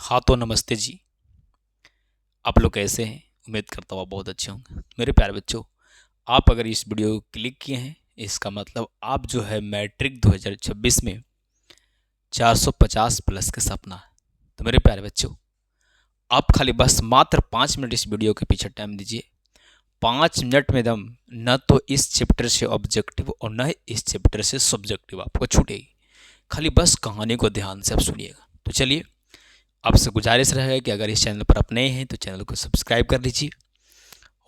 हाँ तो नमस्ते जी। आप लोग कैसे हैं? उम्मीद करता हूँ आप बहुत अच्छे होंगे। मेरे प्यारे बच्चों, आप अगर इस वीडियो को क्लिक किए हैं, इसका मतलब आप जो है मैट्रिक 2026 में 450 प्लस के सपना है। तो मेरे प्यारे बच्चों, आप खाली बस मात्र 5 मिनट इस वीडियो के पीछे टाइम दीजिए। 5 मिनट में दम न तो इस चैप्टर से ऑब्जेक्टिव और न इस चैप्टर से सब्जेक्टिव आपको छूटेगी। खाली बस कहानी को ध्यान से आप सुनिएगा। तो चलिए, आपसे गुजारिश रहेगा कि अगर इस चैनल पर आप नए हैं तो चैनल को सब्सक्राइब कर लीजिए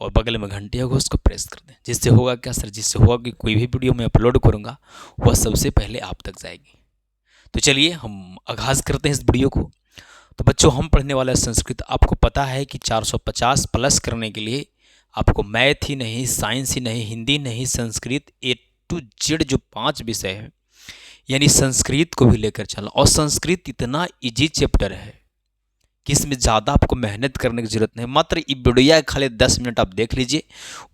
और बगल में घंटी होगा उसको प्रेस कर दें। जिससे होगा क्या सर? जिससे होगा कि कोई भी वीडियो मैं अपलोड करूँगा वह सबसे पहले आप तक जाएगी। तो चलिए हम आगाज़ करते हैं इस वीडियो को। तो बच्चों, हम पढ़ने वाला संस्कृत, आपको पता है कि 450 प्लस करने के लिए आपको मैथ ही नहीं, साइंस ही नहीं, हिंदी नहीं, संस्कृत A to Z जो 5 विषय है, यानी संस्कृत को भी लेकर चलना। और संस्कृत इतना इजी चैप्टर है कि इसमें ज़्यादा आपको मेहनत करने की ज़रूरत नहीं। मात्र ये वीडियो खाली 10 मिनट आप देख लीजिए,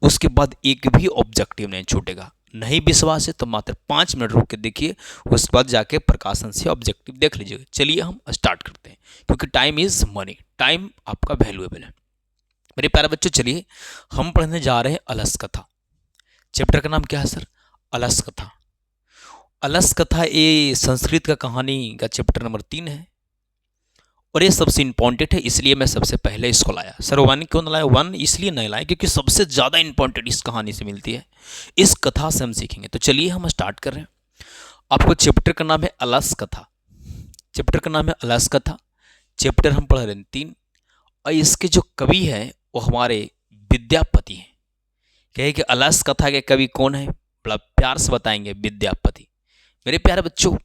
उसके बाद एक भी ऑब्जेक्टिव नहीं छूटेगा। नहीं विश्वास है तो मात्र 5 मिनट रुक के देखिए, उसके बाद जाके प्रकाशन से ऑब्जेक्टिव देख लीजिएगा। चलिए हम स्टार्ट करते हैं, क्योंकि टाइम इज़ मनी, टाइम आपका वैल्यूएबल है। मेरे प्यारे बच्चों, चलिए हम पढ़ने जा रहे हैं अलस कथा। चैप्टर का नाम क्या है सर? अलस कथा। अलस कथा ये संस्कृत का कहानी का चैप्टर नंबर 3 है और ये सबसे इंपॉर्टेंट है, इसलिए मैं सबसे पहले इसको लाया। सर 1 क्यों ना लाया? 1 इसलिए नहीं लाया क्योंकि सबसे ज़्यादा इंपॉर्टेंट इस कहानी से मिलती है, इस कथा से हम सीखेंगे। तो चलिए हम स्टार्ट कर रहे हैं। आपको चैप्टर का नाम है अलस कथा। चैप्टर का नाम है अलस कथा। चैप्टर हम पढ़ रहे हैं 3 और इसके जो कवि हैं वो हमारे विद्यापति हैं। कहे कि अलस कथा के कवि कौन है? बड़ा प्यार से बताएंगे, विद्यापति। मेरे प्यारे बच्चों,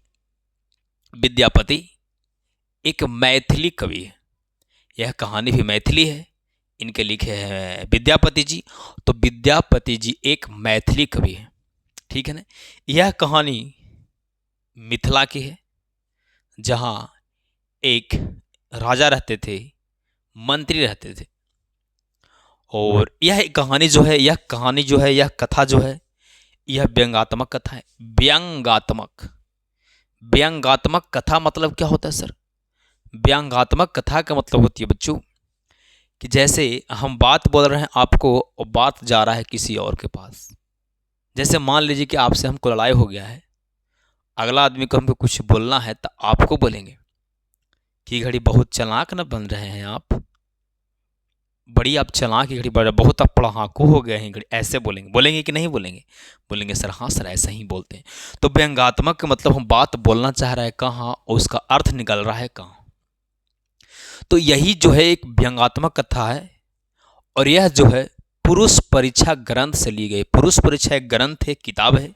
विद्यापति एक मैथिली कवि है। यह कहानी भी मैथिली है, इनके लिखे हैं विद्यापति जी। तो विद्यापति जी एक मैथिली कवि है, ठीक है ना। यह कहानी मिथिला की है, जहाँ एक राजा रहते थे, मंत्री रहते थे। और यह कहानी जो है, यह कथा जो है, यह व्यंगात्मक कथा है। व्यंगात्मक व्यंगात्मक कथा मतलब क्या होता है सर? व्यंगात्मक कथा का मतलब होती है बच्चों कि जैसे हम बात बोल रहे हैं आपको और बात जा रहा है किसी और के पास। जैसे मान लीजिए कि आपसे हमको लड़ाई हो गया है, अगला आदमी को हमको कुछ बोलना है तो आपको बोलेंगे कि घड़ी बहुत चालाक न बन रहे हैं आप, बड़ी आप चालाक की घड़ी, बड़ा बहुत आप पढ़ाकू हो गए हैं घड़ी, ऐसे बोलेंगे कि नहीं बोलेंगे? बोलेंगे सर, हाँ सर ऐसा ही बोलते हैं। तो व्यंगात्मक का मतलब हम बात बोलना चाह रहे हैं कहाँ और उसका अर्थ निकल रहा है कहाँ। तो यही जो है एक व्यंगात्मक कथा है और यह जो है पुरुष परीक्षा ग्रंथ से ली गई। पुरुष परीक्षा एक ग्रंथ है, किताब है,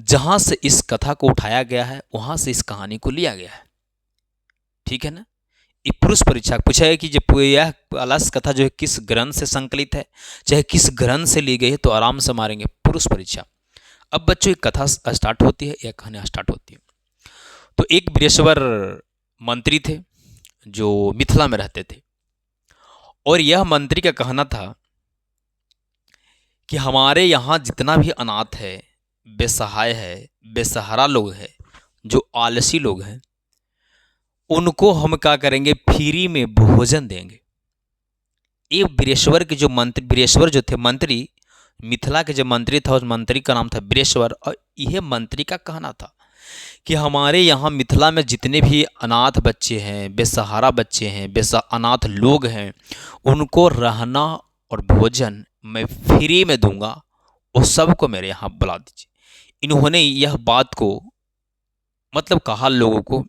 जहां से इस कथा को उठाया गया है, वहां से इस कहानी को लिया गया है, ठीक है ना। ये पुरुष परीक्षा पूछा है कि जब यह अलस कथा जो है किस ग्रंथ से संकलित है, चाहे किस ग्रंथ से ली गई है, तो आराम से मारेंगे पुरुष परीक्षा। अब बच्चों एक कथा स्टार्ट होती है, यह कहानी स्टार्ट होती है। तो एक बृहस्पति मंत्री थे जो मिथिला में रहते थे और यह मंत्री का कहना था कि हमारे यहाँ जितना भी अनाथ है, बेसहाय है, बेसहारा लोग हैं, जो आलसी लोग हैं, उनको हम क्या करेंगे? फ्री में भोजन देंगे। ये बृहस्पति के जो मंत्री, बृहस्पति जो थे मंत्री, मिथिला के जो मंत्री था उस मंत्री का नाम था बृहस्पति। और यह मंत्री का कहना था कि हमारे यहाँ मिथिला में जितने भी अनाथ बच्चे हैं, बेसहारा बच्चे हैं, अनाथ लोग हैं, उनको रहना और भोजन मैं फ्री में दूंगा, उस सबको मेरे यहाँ बुला दीजिए। इन्होंने यह बात को मतलब कहा लोगों को,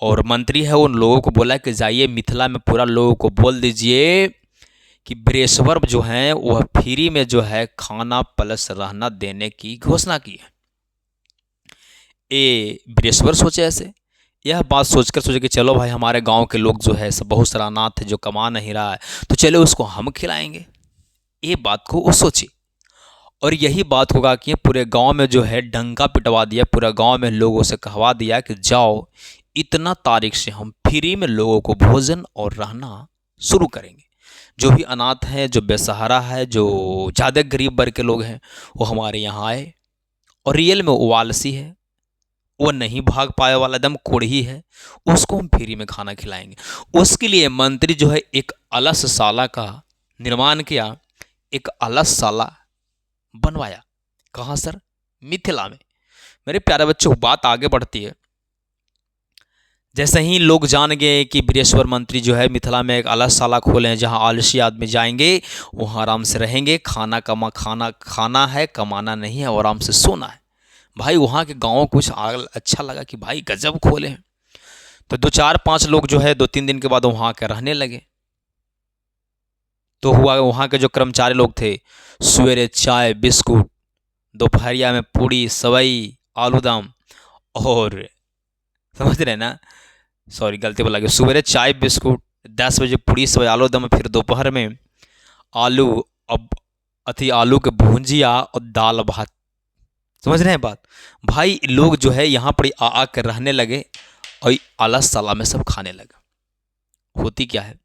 और मंत्री है उन लोगों को बोला कि जाइए मिथिला में पूरा लोगों को बोल दीजिए कि बृहस्पति जो हैं वह फ्री में जो है खाना प्लस रहना देने की घोषणा की है। ये बृहस्पति सोचे ऐसे, यह बात सोचे कि चलो भाई हमारे गांव के लोग जो है सब बहुत सारा अनाथ है जो कमा नहीं रहा है, तो चलो उसको हम खिलाएंगे। ये बात को वो सोची और यही बात होगा कि पूरे गांव में जो है डंका पिटवा दिया, पूरे गांव में लोगों से कहवा दिया कि जाओ इतना तारीख से हम फ्री में लोगों को भोजन और रहना शुरू करेंगे। जो भी अनाथ हैं, जो बेसहारा है, जो ज़्यादा गरीब वर्ग के लोग हैं, वो हमारे यहाँ आए। और रियल में वो आलसी है, वो नहीं भाग पाए वाला एकदम कोढ़ी है, उसको हम फ्री में खाना खिलाएंगे। उसके लिए मंत्री जो है एक अलसशाला का निर्माण किया, एक अलसशाला बनवाया। कहाँ सर? मिथिला में। मेरे प्यारे बच्चों, बात आगे बढ़ती है। जैसे ही लोग जान गए कि बृहस्पति मंत्री जो है मिथिला में एक अलसशाला खोले हैं जहाँ आलसी आदमी जाएंगे, वहाँ आराम से रहेंगे, खाना है, कमाना नहीं है, और आराम से सोना है। भाई वहाँ के गाँव कुछ अच्छा लगा कि भाई गजब खोले हैं। तो 2-4-5 लोग जो है 2-3 दिन के बाद वहाँ के रहने लगे। तो हुआ वहाँ के जो कर्मचारी लोग थे, सवेरे चाय बिस्कुट, दोपहरिया में पूड़ी सवई आलूदम, और समझ रहे ना, सॉरी गलती बोला, सवेरे चाय बिस्कुट, 10 बजे पूड़ी सवई आलूदम, फिर दोपहर में आलू अब आलू के भुंजिया और दाल भात। समझ रहे हैं बात? भाई लोग जो है यहाँ पर आ कर रहने लगे और अलसशाला में सब खाने लगे। होती क्या है,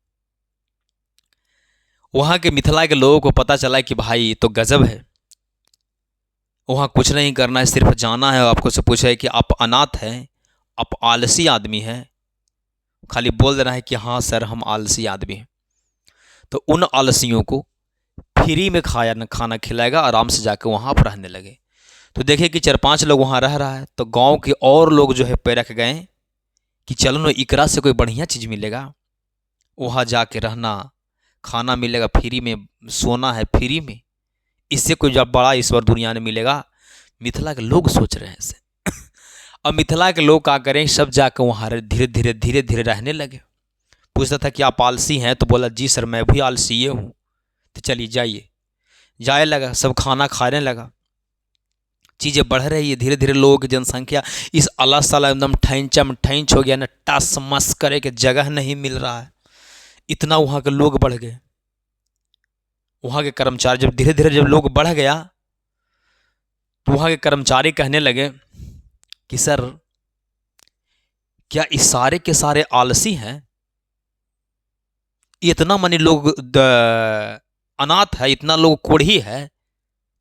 वहाँ के मिथिला के लोगों को पता चला कि भाई तो गजब है, वहाँ कुछ नहीं करना है, सिर्फ जाना है और आपको से पूछा है कि आप अनाथ हैं, आप आलसी आदमी हैं, खाली बोल देना है कि हाँ सर हम आलसी आदमी हैं। तो उन आलसियों को फ्री में खाना खिलाएगा, आराम से जाकर वहाँ पर रहने लगे। तो देखिए कि 4-5 लोग वहाँ रह रहा है, तो गांव के और लोग जो है पैरख गए कि चलो ना इकरा से कोई बढ़िया चीज़ मिलेगा, वहाँ जाके रहना, खाना मिलेगा फ्री में, सोना है फ्री में, इससे कोई जब बड़ा ईश्वर दुनिया में मिलेगा। मिथिला के लोग सोच रहे हैं ऐसे। अब मिथिला के लोग क्या करें, सब जाकर वहाँ धीरे धीरे रहने लगे। पूछता था कि आप आलसी हैं, तो बोला जी सर मैं भी आलसी हूँ। तो चलिए जाइए, जाए लगा, सब खाना खाने लगा, चीज़ें बढ़ रही है धीरे धीरे। लोगों की जनसंख्या इस अलसशाला एकदम ठैंचम ठैंच हो गया ना, टस मस करे के जगह नहीं मिल रहा है, इतना वहाँ के लोग बढ़ गए। वहाँ के कर्मचारी जब धीरे धीरे जब लोग बढ़ गया, तो वहाँ के कर्मचारी कहने लगे कि सर क्या इस सारे के सारे आलसी हैं? इतना मनी लोग अनाथ है, इतना लोग कोढ़ी है?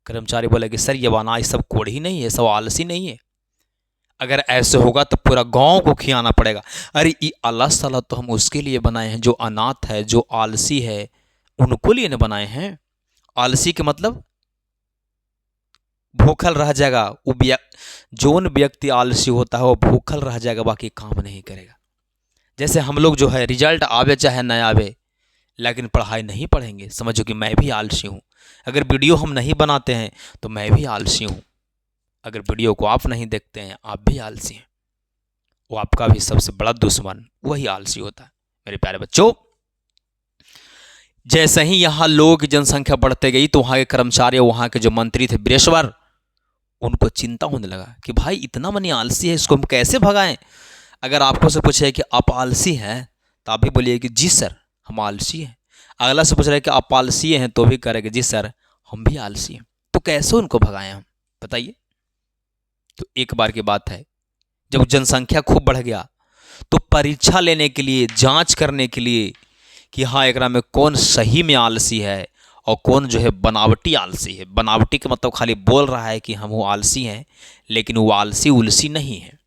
कर्मचारी बोले कि सर ये अनाथ सब कोढ़ी नहीं है, सब आलसी नहीं है, अगर ऐसे होगा तो पूरा गांव को खिलाना पड़ेगा। अरे ये अलसशाला तो हम उसके लिए बनाए हैं जो अनाथ है, जो आलसी है, उनको लिए ने बनाए हैं। आलसी के मतलब भूखल रह जाएगा, जोन व्यक्ति आलसी होता है वो भूखल रह जाएगा, बाकी काम नहीं करेगा। जैसे हम लोग जो है रिजल्ट आवे चाहे न आवे, लेकिन पढ़ाई नहीं पढ़ेंगे, समझो कि मैं भी आलसी हूँ। अगर वीडियो हम नहीं बनाते हैं तो मैं भी आलसी हूँ। अगर वीडियो को आप नहीं देखते हैं आप भी आलसी हैं। वो आपका भी सबसे बड़ा दुश्मन वही आलसी होता है। मेरे प्यारे बच्चों, जैसे ही यहाँ लोगों की जनसंख्या बढ़ते गई तो वहाँ के कर्मचारी, वहाँ के जो मंत्री थे बृहस्पति, उनको चिंता होने लगा कि भाई इतना मनी आलसी है, इसको हम कैसे भगाएं। अगर आपको से पूछे कि आप आलसी हैं तो आप भी बोलिए कि जी सर हम आलसी हैं। अगला से पूछ रहे कि आप आलसी हैं तो भी करेंगे जी सर हम भी आलसी हैं। तो कैसे उनको भगाएं हम, बताइए। तो एक बार की बात है, जब जनसंख्या खूब बढ़ गया तो परीक्षा लेने के लिए, जांच करने के लिए कि हाँ एकरा में कौन सही में आलसी है और कौन जो है बनावटी आलसी है। बनावटी का मतलब खाली बोल रहा है कि हम वो आलसी हैं, लेकिन वो आलसी उलसी नहीं है।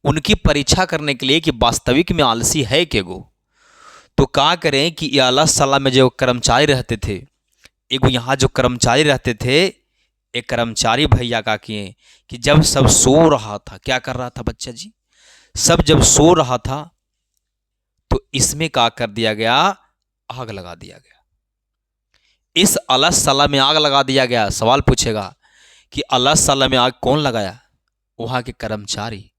उनकी परीक्षा करने के लिए कि वास्तविक में आलसी है के गो, तो क्या करें कि ये अलसशाला में जो कर्मचारी रहते थे, एक यहाँ जो कर्मचारी रहते थे, एक कर्मचारी भैया का किए कि जब सब सो रहा था, क्या कर रहा था बच्चा जी, सब जब सो रहा था तो इसमें क्या कर दिया गया, आग लगा दिया गया। इस अलसशाला में आग लगा दिया गया। सवाल पूछेगा कि अलसशाला में आग कौन लगाया? वहाँ के कर्मचारी।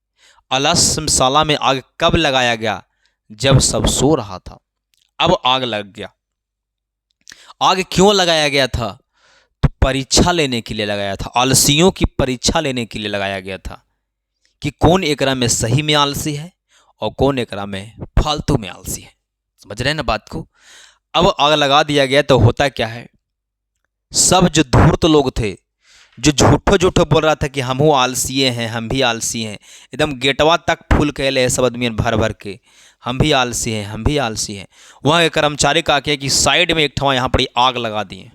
अलसशाला में आग कब लगाया गया? जब सब सो रहा था, अब आग लग गया। आग क्यों लगाया गया था? तो परीक्षा लेने के लिए लगाया था, आलसियों की परीक्षा लेने के लिए लगाया गया था कि कौन एकरा में सही में आलसी है और कौन एकरा में फालतू में आलसी है। समझ रहे हैं ना बात को। अब आग लगा दिया गया तो होता क्या है, सब जो धूर्त लोग थे, जो झूठो झूठो बोल रहा था कि हम हो आलसी हैं, हम भी आलसी हैं, एकदम गेटवा तक फूल कहले है सब आदमी भर भर के, हम भी आलसी हैं, हम भी आलसी हैं। वहाँ के कर्मचारी का किया कि साइड में एक ठवा यहाँ पर आग लगा दिए।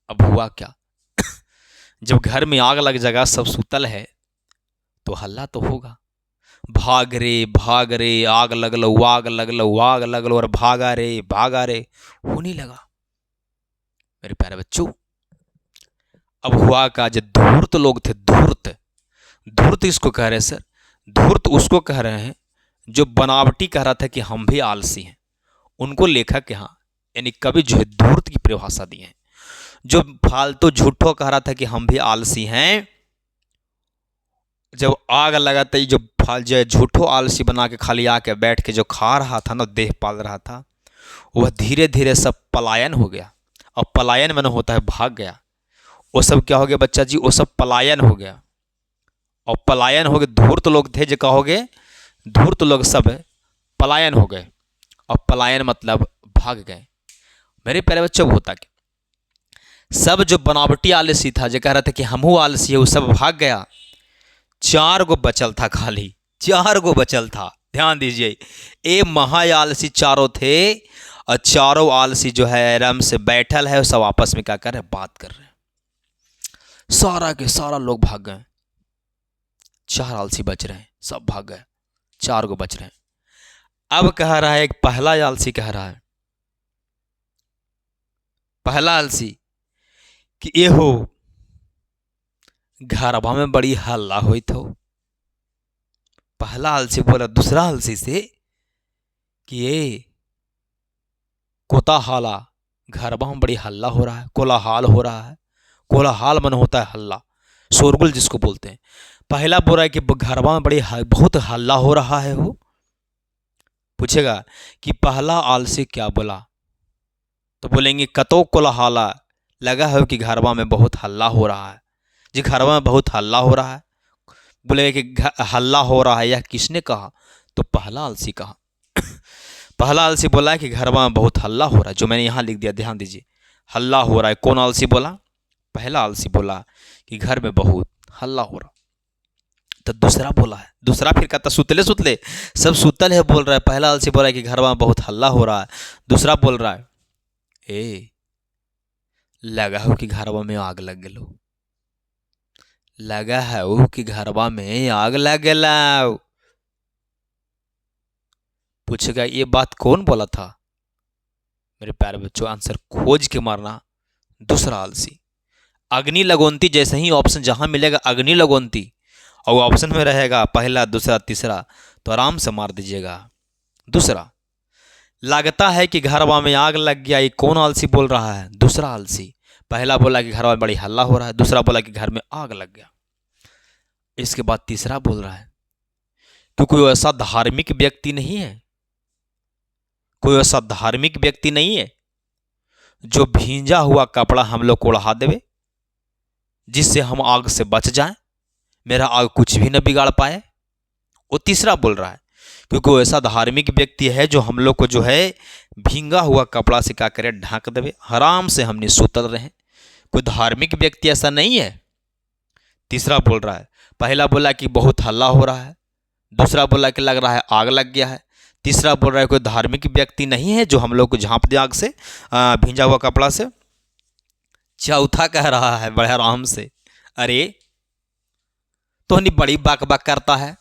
अब हुआ क्या जब घर में आग लग जाएगा, सब सुतल है, तो हल्ला तो होगा। भाग रे, आग लग लो, आग लग लो, आग लग लो, और भागा रे होने लगा। मेरे प्यारे बच्चों, अब हुआ का, जो धूर्त लोग थे, धूर्त, धूर्त इसको कह रहे हैं सर, धूर्त उसको कह रहे हैं जो बनावटी कह रहा था कि हम भी आलसी हैं। उनको लेखक यहाँ यानी कवि जो है धूर्त की परिभाषा दी है। जो फालतू झूठो कह रहा था कि हम भी आलसी हैं, जब आग लगाते ही जो झूठो आलसी बना के खाली आके बैठ के जो खा रहा था ना, देह पाल रहा था, वह धीरे धीरे सब पलायन हो गया। अब पलायन मैंने होता है भाग गया। वो सब क्या हो गया बच्चा जी? वो सब पलायन हो गया। और पलायन हो गए, धूर्त लोग थे जो कहोगे, धूर्त लोग सब पलायन हो गए। और पलायन मतलब भाग गए। मेरे प्यारे बच्चों, होता क्या, सब जो बनावटी आलसी था, जो कह रहा था कि हमहू आलसी है, वो सब भाग गया। 4 गो बचल था, खाली 4 गो बचल था। ध्यान दीजिए, ए महा आलसी चारों थे, और चारों आलसी जो है आराम से बैठल है, सब आपस में क्या कर रहे हैं? बात कर रहे हैं। सारा के सारा लोग भाग गए। 4 आलसी बच रहे हैं, सब भाग गए, 4 गो बच रहे हैं। अब कह रहा है, एक पहला आलसी कह रहा है, पहला आलसी कि ये हो घरवा में बड़ी हल्ला हुई थो। पहला आलसी बोला दूसरा आलसी से कि ये कोताहाला, घरवा में बड़ी हल्ला हो रहा है, कोलाहाल हो रहा है। कोलाहाल मन होता है हल्ला, शोरगुल जिसको बोलते हैं। पहला बोल रहा है कि घरवा में बड़ी बहुत हल्ला हो रहा है। हो पूछेगा कि पहला आलसी क्या बोला, तो बोलेंगे कतो कोलाहाला, लगा है कि घरवा में बहुत हल्ला हो रहा है। जी घरवा में बहुत हल्ला हो रहा है, बोलेगा कि हल्ला हो रहा है, यह किसने कहा? तो पहला आलसी कहा। पहला आलसी बोला है कि घरवा में बहुत हल्ला हो रहा है, जो मैंने यहाँ लिख दिया, ध्यान दीजिए, हल्ला हो रहा है। कौन आलसी बोला? पहला आलसी बोला कि घर में बहुत हल्ला हो रहा। तो दूसरा बोला है, दूसरा फिर कहता सुतले सुतले, सब सुतल है, बोल रहा है। पहला आलसी बोला है कि घरवा में बहुत हल्ला हो रहा है। दूसरा बोल रहा है, ए लगा हो कि घरवा में आग लग गलो, लगा है वो कि घरवा में आग लग गला। पूछेगा ये बात कौन बोला था? मेरे प्यारे बच्चों, आंसर खोज के मारना। दूसरा आलसी। अग्नि लगोंती, जैसे ही ऑप्शन जहां मिलेगा अग्नि लगोंती और ऑप्शन में रहेगा पहला दूसरा तीसरा, तो आराम से मार दीजिएगा। दूसरा। लगता है कि घरवा में आग लग गया, ये कौन आलसी बोल रहा है? दूसरा आलसी। पहला बोला कि घरवा में बड़ी हल्ला हो रहा है, दूसरा बोला कि घर में आग लग गया। इसके बाद तीसरा बोल रहा है कि कोई ऐसा धार्मिक व्यक्ति नहीं है, कोई ऐसा धार्मिक व्यक्ति नहीं है जो भींजा हुआ कपड़ा हम लोग को उड़ा देवे, जिससे हम आग से बच जाएं, मेरा आग कुछ भी न बिगाड़ पाए। वो तीसरा बोल रहा है क्योंकि वो ऐसा धार्मिक व्यक्ति है जो हम लोग को जो है भींगा हुआ कपड़ा से क्या करे, ढांक देवे, आराम से हमने सुतल रहे। कोई धार्मिक व्यक्ति ऐसा नहीं है। तीसरा बोल रहा है, पहला बोला कि बहुत हल्ला हो रहा है, दूसरा बोला कि लग रहा है आग लग गया है, तीसरा बोल रहा है कोई धार्मिक व्यक्ति नहीं है जो हम लोग को झांप दे आग से, भींजा हुआ कपड़ा से। चौथा कह रहा है बड़े आराम से, अरे तो नहीं बड़ी बक बक करता है,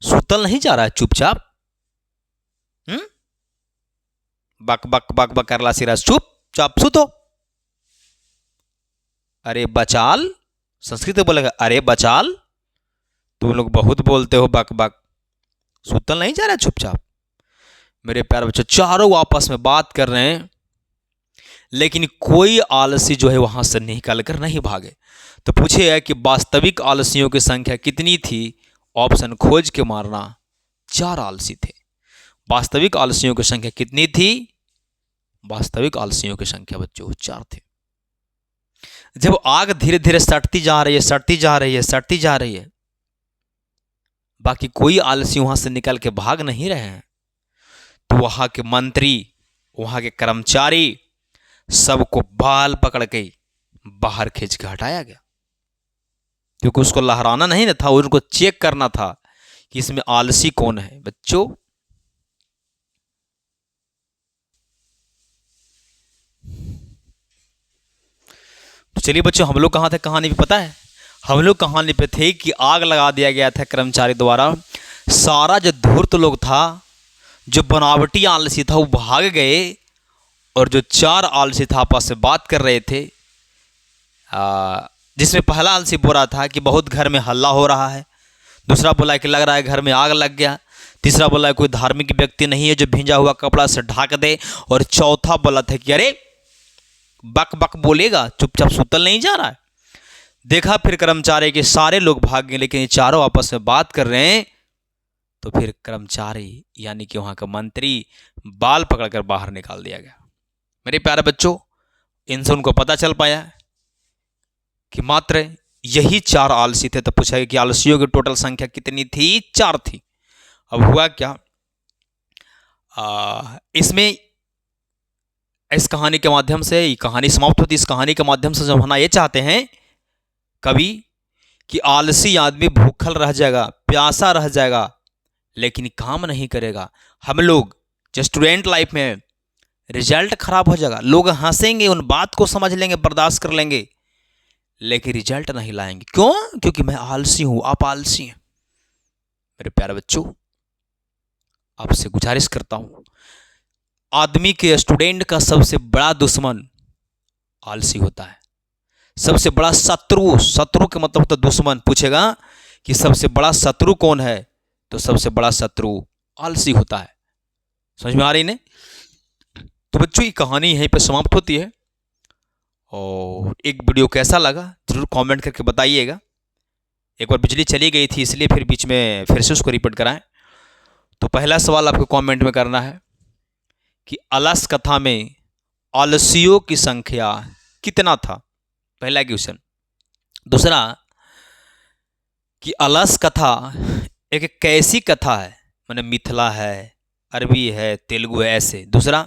सुतल नहीं जा रहा है चुपचाप, बक बक बक बक करला सिरा, चुपचाप सुतो। अरे बचाल, संस्कृत में बोलेगा अरे बचाल, तुम लोग बहुत बोलते हो बक बक, सुतल नहीं जा रहा है चुपचाप। मेरे प्यारे बच्चों, चारों आपस में बात कर रहे हैं, लेकिन कोई आलसी जो है वहां से निकल कर नहीं भागे। तो पूछे है कि वास्तविक आलसियों की संख्या कितनी थी? ऑप्शन खोज के मारना, 4 आलसी थे। वास्तविक आलसियों की संख्या कितनी थी? वास्तविक आलसियों की संख्या बच्चों 4 थे। जब आग धीरे धीरे सटती जा रही है, सटती जा रही है, सटती जा रही है, बाकी कोई आलसी वहां से निकल के भाग नहीं रहे हैं, तो वहां के मंत्री, वहां के कर्मचारी सबको बाल पकड़ के बाहर खींच के हटाया गया, क्योंकि उसको लहराना नहीं ना था, उनको चेक करना था कि इसमें आलसी कौन है। बच्चों तो चलिए बच्चों, हम लोग कहां थे, कहानी भी पता है। हम लोग कहानी पे थे कि आग लगा दिया गया था कर्मचारी द्वारा। सारा जो धूर्त लोग था, जो बनावटी आलसी था, वो भाग गए। और जो चार आलसी था आपस में बात कर रहे थे, जिसमें पहला आलसी बोल रहा था कि बहुत घर में हल्ला हो रहा है। दूसरा बोला कि लग रहा है घर में आग लग गया। तीसरा बोला कोई धार्मिक व्यक्ति नहीं है जो भींजा हुआ कपड़ा से ढक दे। और चौथा बोला था कि अरे बक बक बोलेगा, चुपचाप सुतल नहीं जा रहा है। देखा फिर कर्मचारी के सारे लोग भाग गए, लेकिन ये चारों आपस में बात कर रहे हैं। तो फिर कर्मचारी यानी कि वहां का मंत्री बाल पकड़कर बाहर निकाल दिया गया। मेरे प्यारे बच्चों, इनसे उनको पता चल पाया कि मात्र यही चार आलसी थे। तो पूछा गया कि आलसियों की टोटल संख्या कितनी थी? 4 थी। अब हुआ क्या, इसमें इस कहानी के माध्यम से ये कहानी समाप्त होती। इस कहानी के माध्यम से समझना ये चाहते हैं कवि कि आलसी आदमी भूखल रह जाएगा, प्यासा रह जाएगा, लेकिन काम नहीं करेगा। हम लोग जो स्टूडेंट लाइफ में रिजल्ट खराब हो जाएगा, लोग हंसेंगे, उन बात को समझ लेंगे, बर्दाश्त कर लेंगे, लेकिन रिजल्ट नहीं लाएंगे। क्यों? क्योंकि मैं आलसी हूं, आप आलसी हैं। मेरे प्यारे बच्चों, आपसे गुजारिश करता हूं, आदमी के, स्टूडेंट का सबसे बड़ा दुश्मन आलसी होता है। सबसे बड़ा शत्रु, शत्रु के मतलब होता दुश्मन। पूछेगा कि सबसे बड़ा शत्रु कौन है, तो सबसे बड़ा शत्रु आलसी होता है। समझ में आ रही ने? तो बच्चों, ये कहानी यहीं पे समाप्त होती है। और एक वीडियो कैसा लगा जरूर कमेंट करके बताइएगा। एक बार बिजली चली गई थी, इसलिए फिर बीच में फिर से उसको रिपीट कराएं। तो पहला सवाल आपको कमेंट में करना है कि अलस कथा में आलसियों की संख्या कितना था? पहला क्वेश्चन। दूसरा कि अलस कथा एक कैसी कथा है, माने मिथिला है, अरबी है, तेलुगु है, ऐसे। दूसरा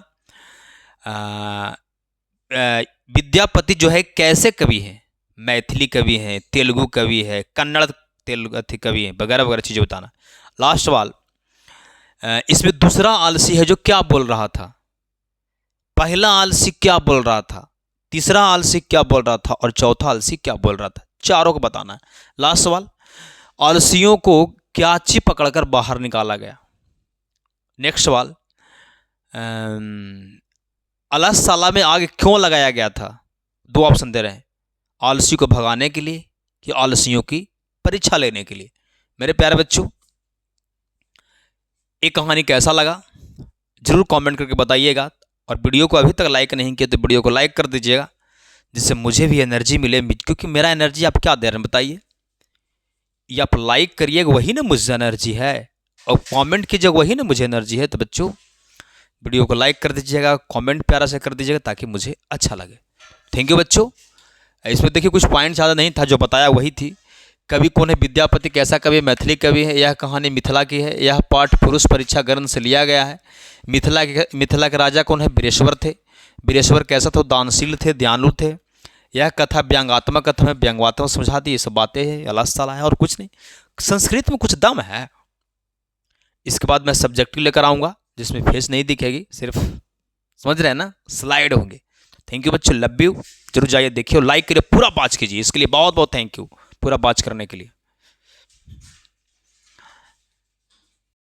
विद्यापति जो है कैसे कवि हैं, मैथिली कवि हैं, तेलुगु कवि है, कन्नड़ तेलुगु कवि हैं, वगैरह वगैरह चीज़ें बताना। लास्ट सवाल, इसमें दूसरा आलसी है जो क्या बोल रहा था, पहला आलसी क्या बोल रहा था, तीसरा आलसी क्या बोल रहा था, और चौथा आलसी क्या बोल रहा था, चारों को बताना है। लास्ट सवाल, आलसियों को क्या चीज पकड़कर बाहर निकाला गया। नेक्स्ट सवाल, अलसशाला में आग क्यों लगाया गया था? 2 ऑप्शन दे रहे हैं, आलसी को भगाने के लिए कि आलसियों की परीक्षा लेने के लिए। मेरे प्यारे बच्चों, ये कहानी कैसा लगा जरूर कमेंट करके बताइएगा। और वीडियो को अभी तक लाइक नहीं किया तो वीडियो को लाइक कर दीजिएगा, जिससे मुझे भी एनर्जी मिले। क्योंकि मेरा एनर्जी आप क्या दे रहे हैं बताइए? ये आप लाइक करिएगा, वही ना मुझे एनर्जी है, और कमेंट कीजिएगा, वही ना मुझे एनर्जी है। तो बच्चों, वीडियो को लाइक कर दीजिएगा, कमेंट प्यारा से कर दीजिएगा, ताकि मुझे अच्छा लगे। थैंक यू बच्चों। इसमें देखिए कुछ पॉइंट ज़्यादा नहीं था, जो बताया वही थी। कवि कौन है? विद्यापति कैसा कवि? मैथिली कवि है। यह कहानी मिथिला की है। यह पाठ पुरुष परीक्षा ग्रंथ से लिया गया है। मिथिला के राजा कौन है? वीरेश्वर थे। वीरेश्वर कैसा थे? दानशील थे, दयालु थे। यह कथा व्यंग्यात्मक कथा में व्यंग्यात्मक समझाती, ये सब बातें हैं, अलसशाला है, और कुछ नहीं। संस्कृत में कुछ दम है। इसके बाद मैं सब्जेक्टिव लेकर आऊँगा, जिसमें फेस नहीं दिखेगी, सिर्फ समझ रहे हैं ना, स्लाइड होंगे। थैंक यू बच्चों, लव यू। जरूर जाइए देखिए और लाइक करिए, पूरा बात कीजिए। इसके लिए बहुत बहुत थैंक यू, पूरा बात करने के लिए।